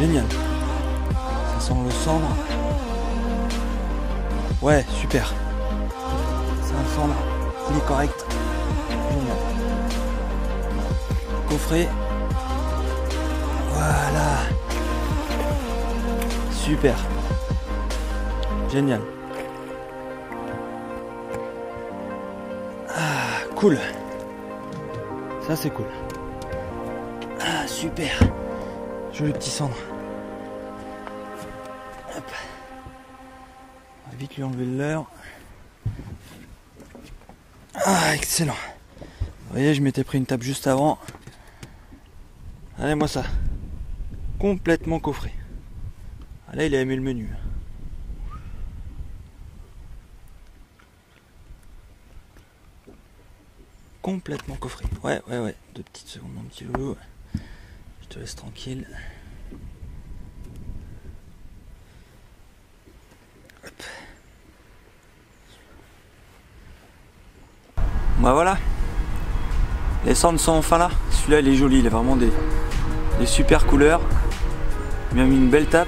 Génial. Ça sent le cendre. Ouais, super. C'est un cendre. Il est correct. Génial. Coffret. Voilà. Super. Génial. Ah, cool. Ça c'est cool. Ah, super. Joli petit cendre. Hop. On va vite lui enlever le leurre. Ah, excellent. Vous voyez, je m'étais pris une tape juste avant. Allez, moi ça. Complètement coffré. Ah, là, il a aimé le menu. Complètement coffré. Ouais. 2 petites secondes, mon petit loulou. Je te laisse tranquille. Hop. Bah voilà. Les cendres sont enfin là. Celui-là, il est joli. Il a vraiment des super couleurs. Il m'a mis une belle tape.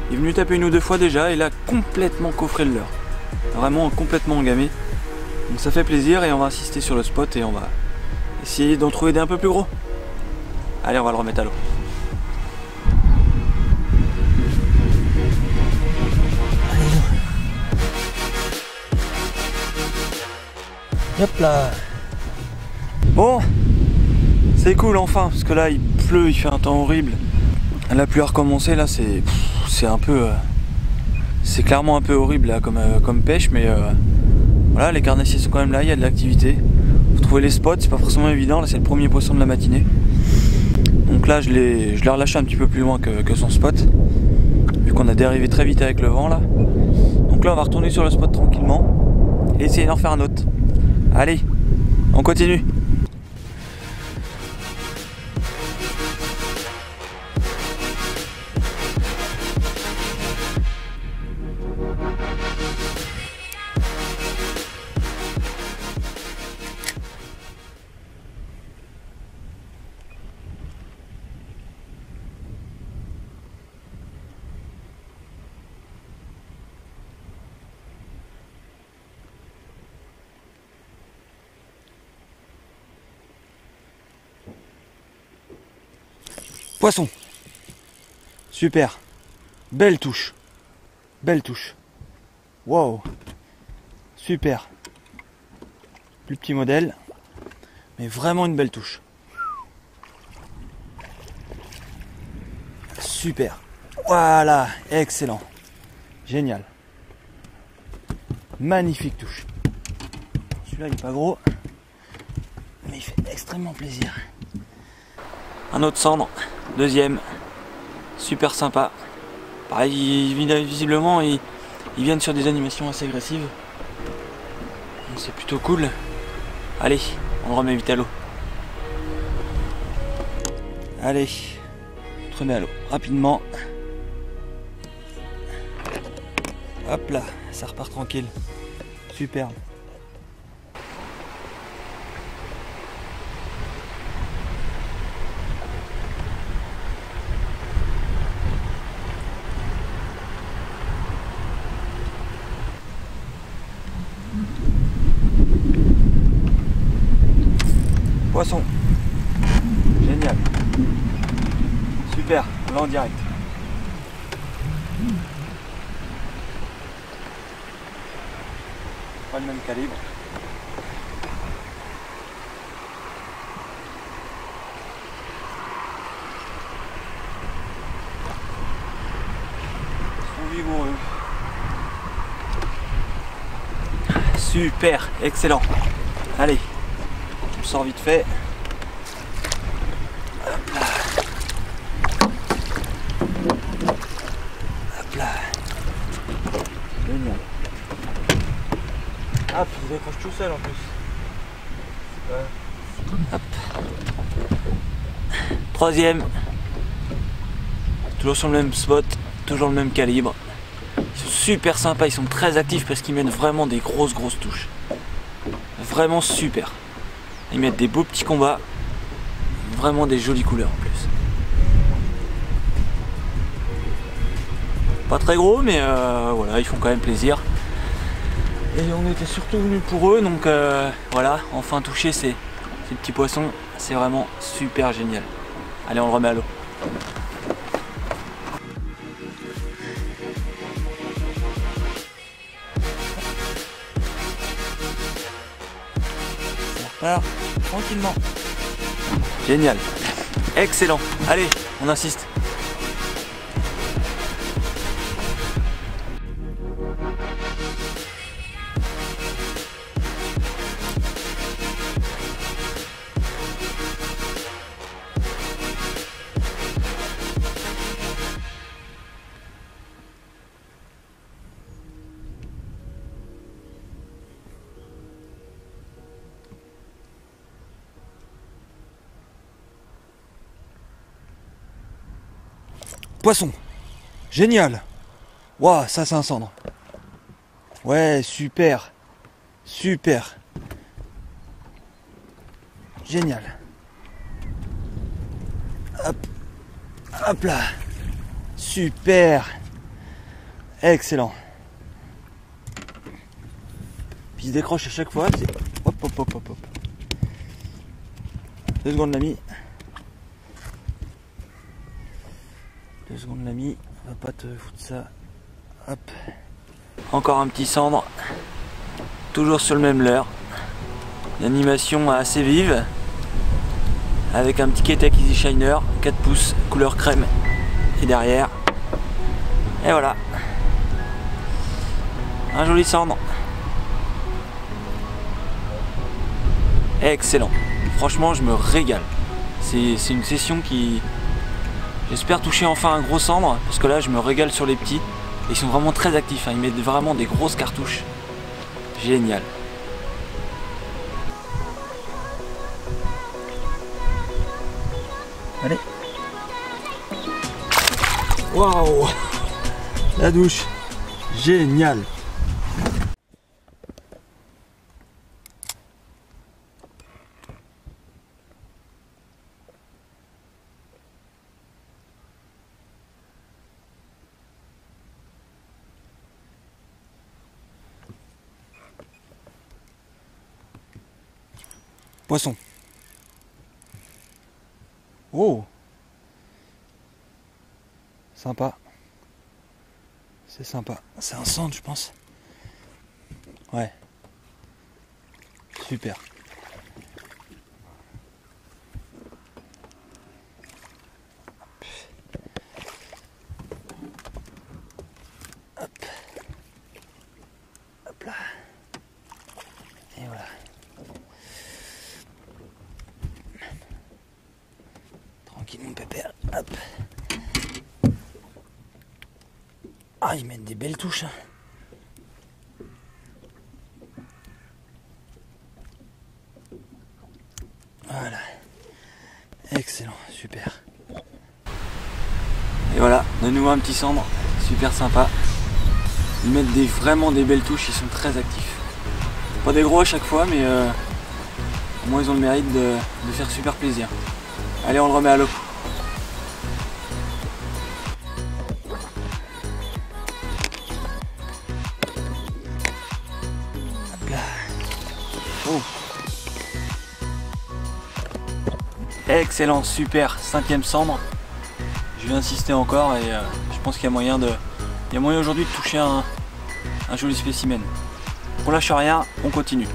Il est venu taper 1 ou 2 fois déjà. Il a complètement coffré le leurre. Vraiment complètement engamé. Donc ça fait plaisir et on va insister sur le spot et on va essayer d'en trouver des un peu plus gros. Allez, on va le remettre à l'eau. Hop là. Bon, c'est cool enfin, parce que là il pleut, il fait un temps horrible. La pluie a recommencé, là c'est un peu... c'est clairement un peu horrible là comme pêche, mais voilà, les carnassiers sont quand même là, il y a de l'activité. Faut trouver les spots, c'est pas forcément évident, là c'est le premier poisson de la matinée. Donc là je l'ai relâché un petit peu plus loin que son spot, vu qu'on a dérivé très vite avec le vent là. Donc là on va retourner sur le spot tranquillement et essayer d'en faire un autre. Allez, on continue. Poisson. Super. Belle touche. Belle touche. Wow. Super. Plus petit modèle. Mais vraiment une belle touche. Super. Voilà. Excellent. Génial. Magnifique touche. Celui-là il est pas gros. Mais il fait extrêmement plaisir. Un autre cendre. Deuxième, super sympa. Pareil, visiblement, ils viennent sur des animations assez agressives. C'est plutôt cool. Allez, on le remet vite à l'eau. Allez, on te remet à l'eau rapidement. Hop là, ça repart tranquille. Superbe. Poisson. Génial. Super, là en direct. Pas le même calibre. Ils sont vigoureux. Super, excellent. Allez. On sort vite fait. Hop là. Hop là. Génial. Hop, il décroche tout seul en plus. Hop. Troisième. Toujours sur le même spot, toujours le même calibre. Ils sont super sympas, ils sont très actifs parce qu'ils mènent vraiment des grosses touches. Vraiment super. Ils mettent des beaux petits combats, vraiment des jolies couleurs en plus. Pas très gros, mais voilà, ils font quand même plaisir. Et on était surtout venus pour eux, donc voilà, enfin toucher ces petits poissons, c'est vraiment super génial. Allez, on le remet à l'eau. On repart tranquillement. Génial. Excellent. Allez, on insiste. Poisson. Génial. Waouh, ça c'est un cendre. Ouais, super. Super. Génial. Hop. Hop là. Super. Excellent. Puis il se décroche à chaque fois. Hop, hop, hop, hop, hop. 2 secondes l'ami. 2 secondes l'ami. On va pas te foutre ça. Hop. Encore un petit cendre. Toujours sur le même leurre. Une animation assez vive. Avec un petit Keitech Easy Shiner. 4 pouces, couleur crème. Et derrière. Et voilà. Un joli cendre. Excellent. Franchement, je me régale. C'est une session qui... J'espère toucher enfin un gros cendre. Parce que là, je me régale sur les petits. Et ils sont vraiment très actifs. Hein. Ils mettent vraiment des grosses cartouches. Génial. Allez. Waouh. La douche. Génial. Poisson. Oh. Sympa. C'est sympa. C'est un cendre, je pense. Ouais. Super. Hop. Hop là. Et voilà. Tranquille mon pépère. Hop. Ah, ils mettent des belles touches. Voilà. Excellent, super. Et voilà, de nouveau un petit cendre, super sympa. Ils mettent vraiment des belles touches, ils sont très actifs. Pas des gros à chaque fois, mais au moins ils ont le mérite de faire super plaisir. Allez, on le remet à l'eau. Oh. Excellent, super, 5e cendre. Je vais insister encore et je pense qu'il y a moyen aujourd'hui de toucher un joli spécimen. On lâche rien, on continue.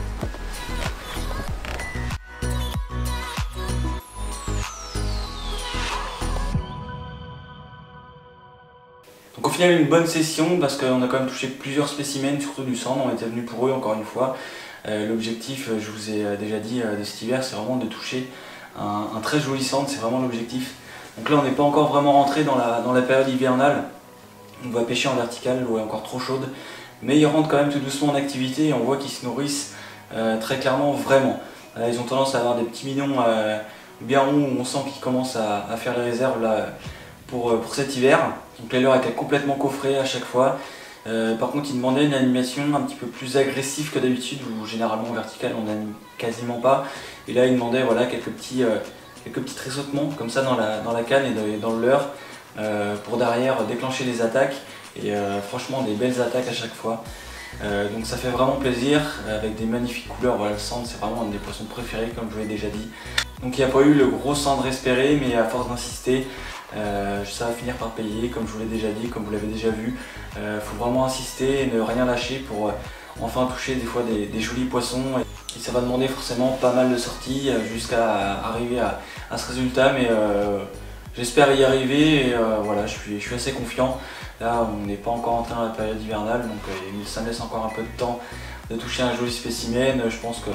Donc au final une bonne session parce qu'on a quand même touché plusieurs spécimens, surtout du cendre. On était venu pour eux encore une fois. L'objectif, je vous ai déjà dit de cet hiver, c'est vraiment de toucher un très joli cendre, c'est vraiment l'objectif. Donc là on n'est pas encore vraiment rentré dans la période hivernale. On va pêcher en vertical, l'eau est encore trop chaude. Mais ils rentrent quand même tout doucement en activité et on voit qu'ils se nourrissent très clairement vraiment. Là, ils ont tendance à avoir des petits bidons bien ronds où on sent qu'ils commencent à faire les réserves là, pour cet hiver. Donc la leurre était complètement coffrée à chaque fois. Par contre, ils demandaient une animation un petit peu plus agressive que d'habitude, où généralement en vertical on n'anime quasiment pas. Et là, ils demandaient voilà, quelques petits tressautements comme ça dans la canne et dans le leurre pour derrière déclencher les attaques et franchement des belles attaques à chaque fois. Donc ça fait vraiment plaisir, avec des magnifiques couleurs. Voilà, le cendre c'est vraiment un des poissons préférés comme je vous l'ai déjà dit. Donc il n'y a pas eu le gros cendre espéré, mais à force d'insister, ça va finir par payer, comme je vous l'ai déjà dit, comme vous l'avez déjà vu. Faut vraiment insister et ne rien lâcher pour enfin toucher des fois des jolis poissons. Et ça va demander forcément pas mal de sorties jusqu'à arriver à ce résultat, mais j'espère y arriver et voilà, je suis assez confiant. Là, on n'est pas encore entré dans la période hivernale, donc ça me laisse encore un peu de temps de toucher un joli spécimen. Je pense que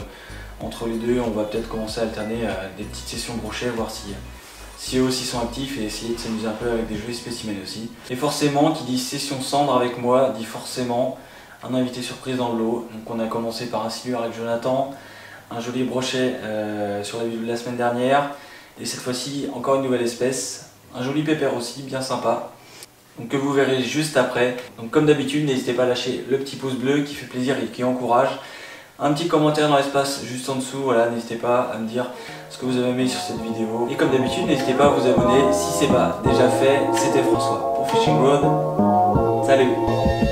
entre les deux, on va peut-être commencer à alterner des petites sessions brochet, voir si eux aussi sont actifs et essayer de s'amuser un peu avec des jolis spécimens aussi. Et forcément, qui dit session cendre avec moi, dit forcément un invité surprise dans le lot. Donc on a commencé par un silure avec Jonathan, un joli brochet sur la vidéo de la semaine dernière, et cette fois-ci encore une nouvelle espèce, un joli pépère aussi, bien sympa. Donc que vous verrez juste après. Donc comme d'habitude, n'hésitez pas à lâcher le petit pouce bleu qui fait plaisir et qui encourage. Un petit commentaire dans l'espace juste en dessous, voilà, n'hésitez pas à me dire ce que vous avez aimé sur cette vidéo. Et comme d'habitude, n'hésitez pas à vous abonner si c'est pas déjà fait. C'était François pour Fishing Road. Salut!